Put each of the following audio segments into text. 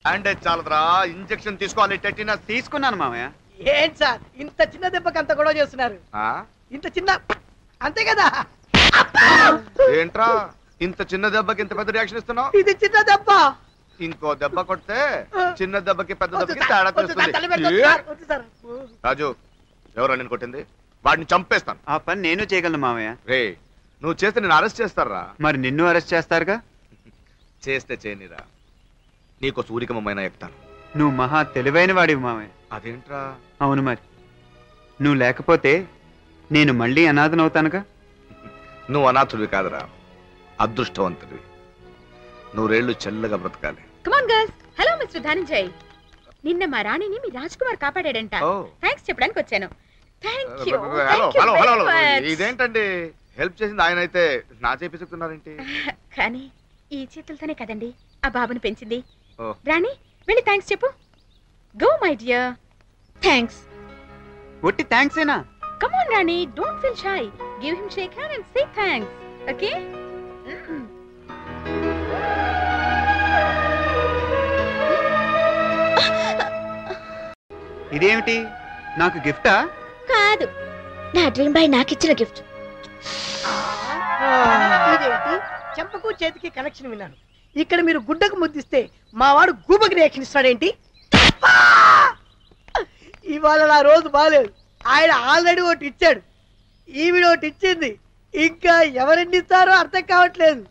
Bandage చాలదురా, injection తీసుకోవాలి. టెటినస్ తీసుకున్నాను మామయ్య. ఏంటి సార్ ఇంత చిన్న దెబ్బకి అంత గొడవ చేస్తున్నారు? ఇంత చిన్న అంతే కదా? ఏంట్రా ఇంత చిన్న దెబ్బకి ఇంత పెద్ద రియాక్షన్ ఇస్తున్నావు? ఇది చిన్న దెబ్బ. ఇంకో దెబ్బ కొడితే చిన్న దెబ్బకి పెద్ద దెబ్బకి తేడా తెలుస్తుంది. రాజు, ఎవరా నేను కొట్టింది? వాడిని చంపేస్తాను. ఆ పని నేను చేయగలను మామయ్య. రే, నువ్వు చేస్తే నేను అరెస్ట్ చేస్తారా? మరి నిన్ను అరెస్ట్ చేస్తారుగా. చేస్తే చేయనిరా, నీకో సూరికమైన ఎక్కుతాను. నువ్వు మహా తెలివైన వాడివి మామయ్య. అదేంట్రా? అవును, మరి నువ్వు లేకపోతే నేను మళ్ళీ అనాథనవుతానుగా. నువ్వు అనాథుడివి కాదురా, అదృష్టవంతుడివి. నూరేళ్లు చెల్లగా బ్రతకాలి. కమాన్ గర్ల్స్. Hello mister Dhananjay. నిన్న మా రాణిని మీ రాజ్ కుమార్ కాపాడాడంట. థ్యాంక్స్ చెప్పడానికి వచ్చాను. ఇదేంటండి, హెల్ప్ చేసింది ఆయన అయితే నా చేపి చెప్తున్నారేంటి? కానీ ఈ చేతులతోనే కదండి ఆ బాబుని పెంచింది. రాణి, వెళ్ళి థ్యాంక్స్ చెప్పు. Go my dear. థ్యాంక్స్. ఒట్టి థ్యాంక్స్ ఏనా? Come on Rani, don't feel shy. Give him shake hand and say thanks. Okay? ఇదేమిటి, నాకు గిఫ్టా? కాదు, నా డ్రీమ్ బాయ్ నాకిచ్చిన గిఫ్ట్. ఇదేంటి, చెంపకు చేతికి కనెక్షన్ విన్నాను. ఇక్కడ మీరు గుడ్డకు ముద్దిస్తే మా వాడు గూబకి రియాక్షన్ ఇస్తాడేంటి? ఇవాళ నా రోజు బాగాలేదు. ఆయన ఆల్రెడీ ఒకటి ఇచ్చాడు, ఈవిడ ఒకటి ఇచ్చింది, ఇంకా ఎవరెన్ని ఇస్తారో అర్థం కావట్లేదు.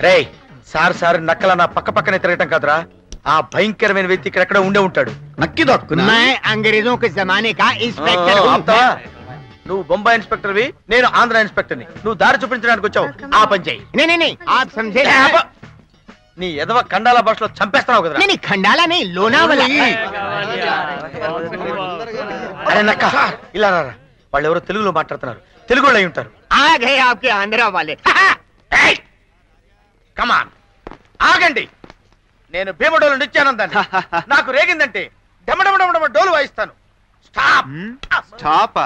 రేయ్, సార్ సార్ నక్కల నా పక్క పక్కనే తిరగటం కాదురా, ఆ భయంకరమైన వ్యక్తి ఇక్కడెక్కడ ఉండే ఉంటాడు. నక్కి దొక్కున్నా. అంగ్రేజో కే జమానే కా ఇన్స్పెక్టర్. నువ్వు బొంబాయి ఇన్స్పెక్టర్వి, నేను ఆంధ్ర ఇన్స్పెక్టర్ని. నువ్వు దారి చూపించడానికి వచ్చావు, ఆ పని చెయ్యి. నీ ఎదవ కండాల భాషలో చంపేస్తున్నావు కదరా. ఖండాలని లోనావలా. అరే నక్క, ఇలా రారా. వాళ్ళు ఎవరో తెలుగులో మాట్లాడుతున్నారు, తెలుగు వాళ్ళు అయి ఉంటారు. ఆంధ్ర వాళ్ళే. కమాన్, ఆగండి. నేను భీమడోలు నిత్యానందాన్ని. నాకు రేగిందంటే డమడమడమడమ డోలు వాయిస్తాను. స్టాప్.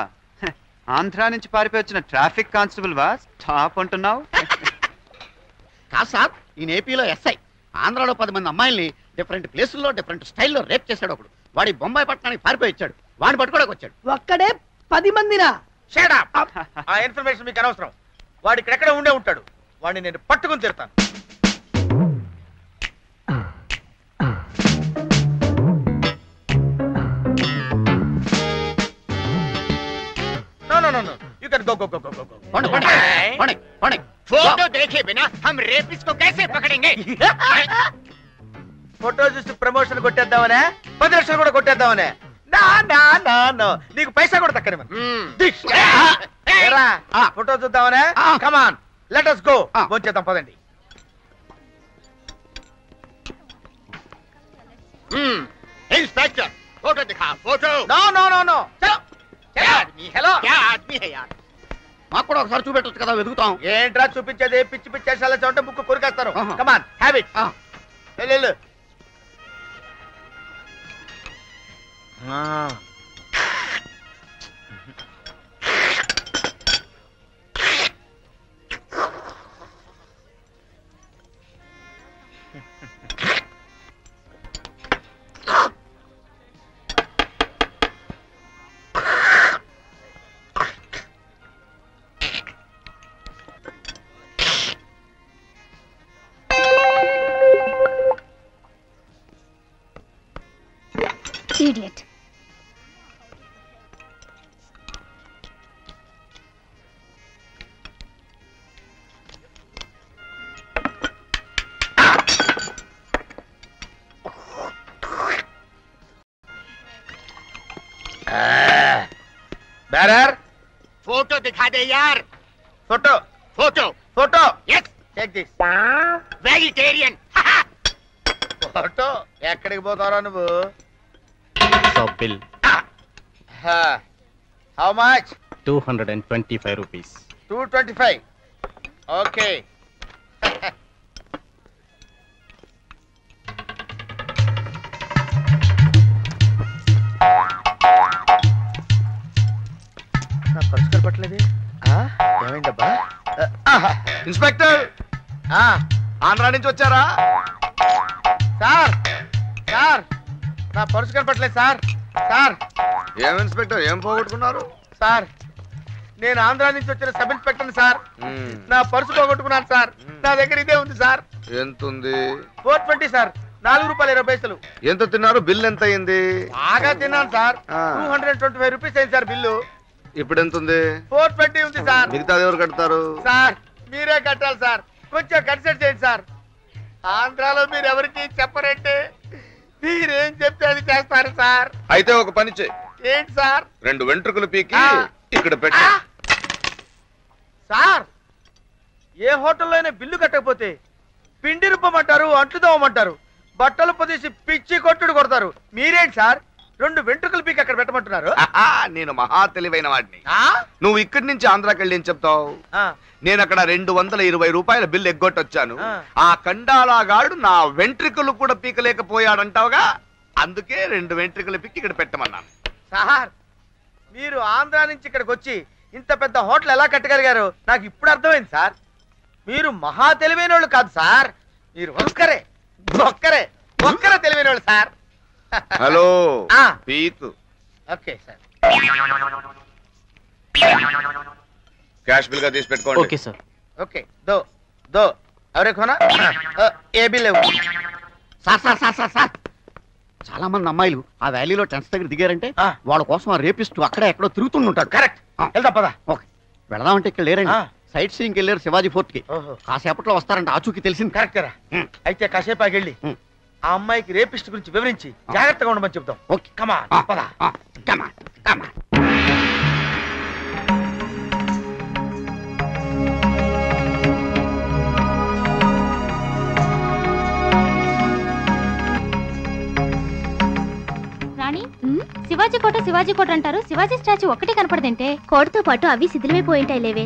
ఆంధ్రా నుంచి పారిపోయి వచ్చిన ట్రాఫిక్ కానిస్టేబుల్ వా స్టాప్ అంటున్నావు? కాదు సార్, ఈ ఏపీలో ఎస్ఐ ఆంధ్రాలో 10 మంది అమ్మాయిల్ని డిఫరెంట్ ప్లేసుల్లో డిఫరెంట్ స్టైల్లో రేప్ చేశాడు ఒకడు. వాడి బొంబాయి పట్టణానికి పారిపోయి వచ్చాడు. వాడిని పట్టుకోవడానికి వచ్చాడు. ఒక్కడే 10 మందినా? ఆ ఇన్ఫర్మేషన్ మీకు అనవసరం. వాడు ఇక్కడెక్కడ ఉండే ఉంటాడు. వాడిని నేను పట్టుకుని తీరుతాను. You can go. फोटो देखे बिना हम रेपिस्ट को कैसे पकड़ेंगे? ఫోటో చూసి ప్రమోషన్ కొట్టేద్దామనే, 10 లక్షలు కూడా కొట్టేద్దామనే. నా నీకు పైసా కూడా తక్కని ఫోటో చూద్దామనే. కమాన్, లెట్ us go. భోంచేద్దాం, పదండి. इंस्पेक्टर फोटो दिखा. फोटो. No. चलो. आदमी हेलो, क्या आदमी है यार? మాకు కూడా ఒకసారి చూపెట్టొచ్చు కదా, వెతుకుతాం. ఏంట్రా చూపించేది? పిచ్చి పిచ్చి చేసాల చోట ముక్కు కొరికేస్తారు. కమాన్, హ్యావ్ ఇట్. వెళ్ళు. Idiot. Bearer, फोटो दिखा दे यार. Photo. Yes. Take this. Vegetarian. Photo. ఎక్కడికి పోతారా నువ్వు? Bill. How much? 225 rupees. 225. Okay. నా పర్సు కనపట్లేదే. ఏమైందబ్బా? ఇన్స్పెక్టర్, ఆంధ్రా నుంచి వచ్చారా? సార్ సార్ నా పర్సు కనపట్లేదు సార్. సార్ ఏం ఇన్స్పెక్టర్, ఏం పోగొట్టుకున్నారు? సార్ నేను ఆంధ్రా నుంచి వచ్చిన సబ్ ఇన్స్పెక్టర్ సార్. నా పర్సు పోగొట్టుకున్నాను సార్. నా దగ్గర ఇదే ఉంది సార్. ఎంత ఉంది? 420 సార్. ₹4.20. ఎంత తిన్నారు? బిల్ ఎంత అయింది? బాగా తిన్నాను సార్. 225 రూపీస్ అయింది సార్ బిల్లు. ఇప్పుడు ఎంత ఉంది? 420 ఉంది సార్. మిగతా ఎవరు కడతారు? సార్ మీరే కట్టాలి సార్. కొంచెం కన్సల్ట్ చేయండి సార్. ఆంధ్రాలో మీరు ఎవరికి చెప్పరంటే మీరేం చెప్తే అది చేస్తారు సార్. అయితే ఒక పని చేయి. ఏంటి సార్? 2 వెంట్రుకలు పీకి ఇక్కడ పెట్టు. సార్ ఏ హోటల్లో అయినా బిల్లు కట్టకపోతే పిండి రుబ్బమంటారు, అంట్లు తోమంటారు, బట్టలు పొదేసి పిచ్చి కొట్టుడు కొడతారు. మీరేంటి సార్ 2 వెంట్రుకలు పీకి అక్కడ పెట్టమంటున్నారు? నేను మహా తెలివైన వాడిని. నువ్వు ఇక్కడి నుంచి ఆంధ్రాకి వెళ్ళి ఏం చెప్తావు? నేను అక్కడ 220 రూపాయల బిల్లు ఎగ్గొట్టొచ్చాను. ఆ కండాలాగాడు నా వెంట్రుకలు కూడా పీకలేకపోయాడంటావుగా, అందుకే 2 వెంట్రుకలు పీకి ఇక్కడ పెట్టమన్నాను. సార్ మీరు ఆంధ్రా నుంచి ఇక్కడికి వచ్చి ఇంత పెద్ద హోటల్ ఎలా కట్టగలిగారు నాకు ఇప్పుడు అర్థమైంది సార్. మీరు మహా తెలివైన వాళ్ళు కాదు సార్. మీరు ఒక్కరే తెలివైన వాళ్ళు సార్. హలో పీకు. Okay sir. క్యాష్ బిల్ గా తీసి పెట్టుకోండి. Okay sir. ఓకే దో దో అవరే కోనా ఏ బిల్ లేవు. Sir sir sir sir sir చాలా మంది అమ్మాయిలు ఆ వ్యాలీలో టెన్స్ దగ్గర దిగారంటే వాళ్ళ కోసం ఆ రేపిస్ట్ అక్కడే ఎక్కడో తిరుగుతుంటాడు. కరెక్ట్. వెళ్దా పదా. ఓకే వెళదామంటే ఇక్కడ లేరండి. సైట్ సీయింగ్ వెళ్ళారు శివాజీ ఫోర్ట్ కి. కాసేపట్లో వస్తారంటే ఆచూకి తెలిసింది. కరెక్టరా. అయితే కాసేపాకి వెళ్ళి ఆ అమ్మాయికి రేపిస్ట్ గురించి వివరించి జాగ్రత్తగా ఉండమని చెప్తాం. ఓకే కమా పదా. కమా కమా. శివాజీ కోట అంటారు. శివాజీ స్టాచ్యూ ఒక్కటే కనపడదంటే కోటతో పాటు అవి శిథిలమైపోయింటాయి లేవే.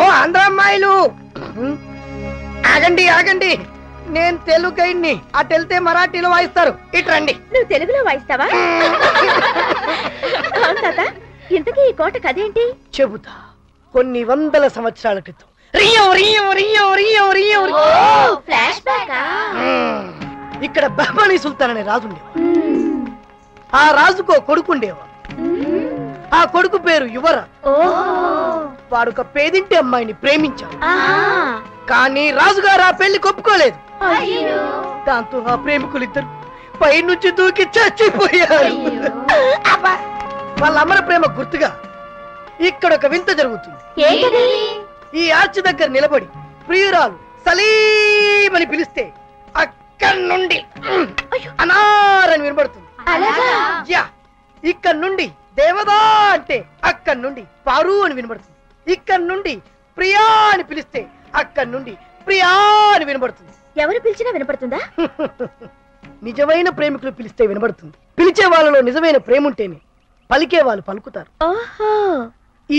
ఓ ఆంధ్ర అమ్మాయిలు ఆగండి ఆగండి, నేను తెలుగుని అటు వెళ్తే మరాఠీలో వాయిస్తారు, ఇటు రండి. నువ్వు తెలుగులో వాయిస్తావా? తాత ఇంతకీ ఈ కోట కదేంటి? చెబుతా. కొన్ని వందల సంవత్సరాల క్రితం ఇక్కడ బహ్మనీ సుల్తాన్ అనే రాజు ఉండేవాడు. ఆ రాజుకో కొడుకుండేవాడు. ఆ కొడుకు పేరు యువరా. వాడొక పేదింటి అమ్మాయిని ప్రేమించాడు. కానీ రాజుగారు ఆ పెళ్లి ఒప్పుకోలేదు. దాంతో ఆ ప్రేమికులిద్దరు పై నుంచి దూకి చచ్చిపోయారు. వాళ్ళ అమర ప్రేమ గుర్తుగా ఇక్కడ ఒక వింత జరుగుతుంది. ఈ ఆర్చి దగ్గర నిలబడి ప్రియురాలు సలీమని పిలిస్తే అక్కడి నుండి అనారని వినబడుతుంది. ఇక్కడ నుండి దేవదా అంటే అక్కడి నుండి పారు అని వినబడుతుంది. ఇక్కడ నుండి ప్రియా అని పిలిస్తే అక్కడి నుండి ప్రియా అని వినబడుతుంది. ఎవరు పిలిచినా వినపడుతుందా? నిజమైన ప్రేమికులు పిలిస్తే వినబడుతుంది. పిలిచే వాళ్ళలో నిజమైన ప్రేమ ఉంటేనే పలికే వాళ్ళు పలుకుతారు.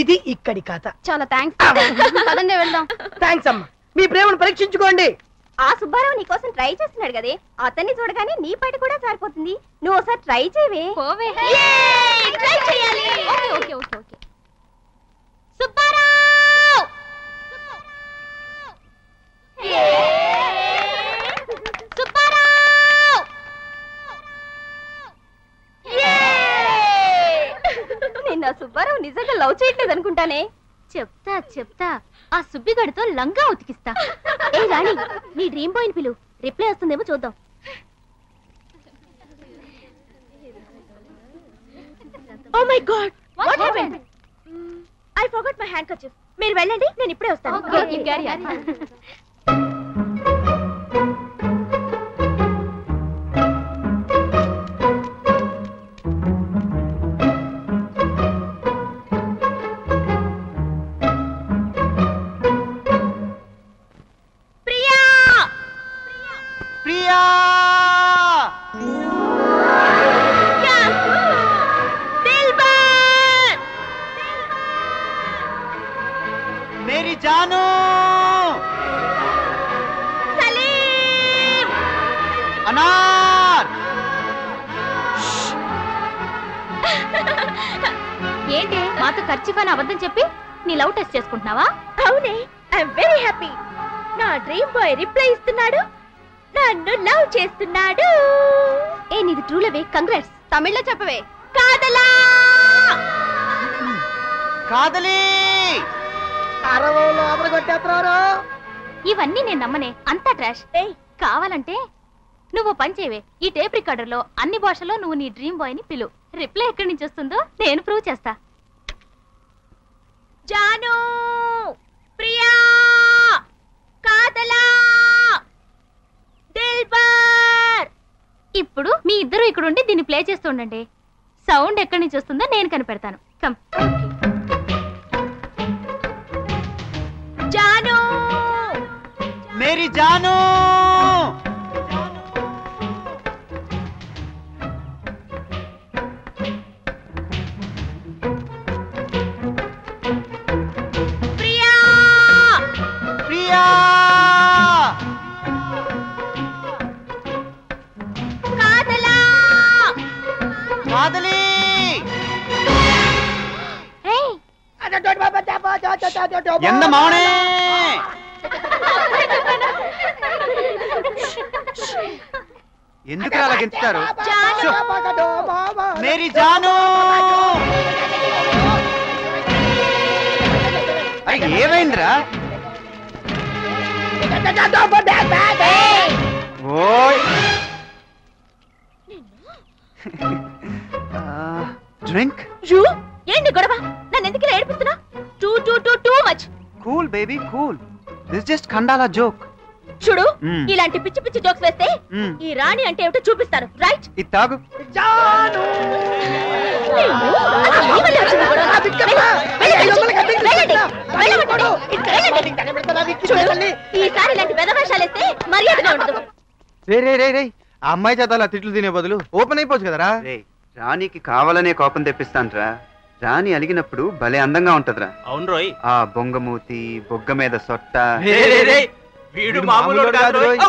ఇది ఇక్కడి కథ. చాలా థ్యాంక్స్. పదండి వెళ్దాం. థ్యాంక్స్ అమ్మా. మీ ప్రేమను పరీక్షించుకోండి. ఆ సుబ్బారావు నీకోసం ట్రై చేస్తున్నాడు కదే, అతన్ని చూడగానే నీ పైట కూడా సారిపోతుంది. నువ్వు ఒకసారి ట్రై చేయవే. ట్రై చేయాలి. Okay okay okay. Subbarao Subbarao నిన్న సుబ్బారావు నిజంగా లవ్ చేయట్లేదు అనుకుంటానే. చెప్తా ఆ సుబ్బిగడితో లంగా ఉతికిస్తా. ఏ రాణి, నీ డ్రీమ్ బాయ్ పిలు, రిప్లై వస్తుందేమో చూద్దాం. Oh my God, what happened? I forgot my handkerchief. మీరు వెళ్ళండి, నేను ఇప్పుడే వస్తాను. జాను నాతో ఖర్చిఫాని అబద్ధం చెప్పి నీ లవ్ టెస్ట్ చేసుకుంటున్నావా? అవునే, ఐఎమ్ వెరీ హ్యాపీ. నా డ్రీమ్ బాయ్ రిప్లై ఇస్తున్నాడు, నన్ను లవ్ చేస్తున్నాడు. ఏ నీది ట్రూ లవే, కంగ్రాట్స్. తమిళ్లో చెప్పవే. కాదలా కాదలి ఇవన్నీ నేను నమ్మనే, అంతా ట్రాష్. కావాలంటే నువ్వు పని చేయవే, ఈ టేప్ రికార్డర్ లో అన్ని భాషల్లో నువ్వు నీ డ్రీమ్ బాయ్ ని పిలు. రిప్లై ఎక్కడి నుంచి వస్తుందో నేను ప్రూవ్ చేస్తా. జాను, ప్రియా, కాదలా, దిల్బర్. ఇప్పుడు మీ ఇద్దరు ఇక్కడుండి దీన్ని ప్లే చేస్తుండండి. సౌండ్ ఎక్కడి నుంచి వస్తుందో నేను కనిపెడతాను. కమ్. జాను, మేరీ జాను, ప్రియా, ప్రియా, కాదలా. కాదలి ఏయ్, ఎంత మౌనే ఎందుకు అలా గెంతుతారు? మేరీ జాను, అరే ఏమైందిరా? ఓయ్ డ్రింక్ యు ఏంటి గొడవ? నన్ను ఎందుకు ఇలా ఏడిపిస్తున్నా? Too much. Cool baby cool, this just Khandala joke. చూడు, ఇలాంటి పిచ్చి పిచ్చి జోక్స్ వేస్తే ఈ రాణి అంటే ఏమిటో చూపిస్తాను. రైట్? ఇది తాగు. ఈసారి ఇలాంటి వెధవేషాలు వేస్తే మర్యాదగా ఉండదు. రే రే రే రే, ఆ అమ్మాయి చేత అలా తిట్లు తినే బదులు ఓపెన్ అయిపోవచ్చు కదరా. రాణికి కావాలనే కోపం తెప్పిస్తాన్రా. రాణి అలిగినప్పుడు భలే అందంగా ఉంటదిరా. అవును రోయ్, ఆ బొంగమూతి, బొగ్గ మీద సొట్ట. వీడు మామూలు కాదు రోయ్.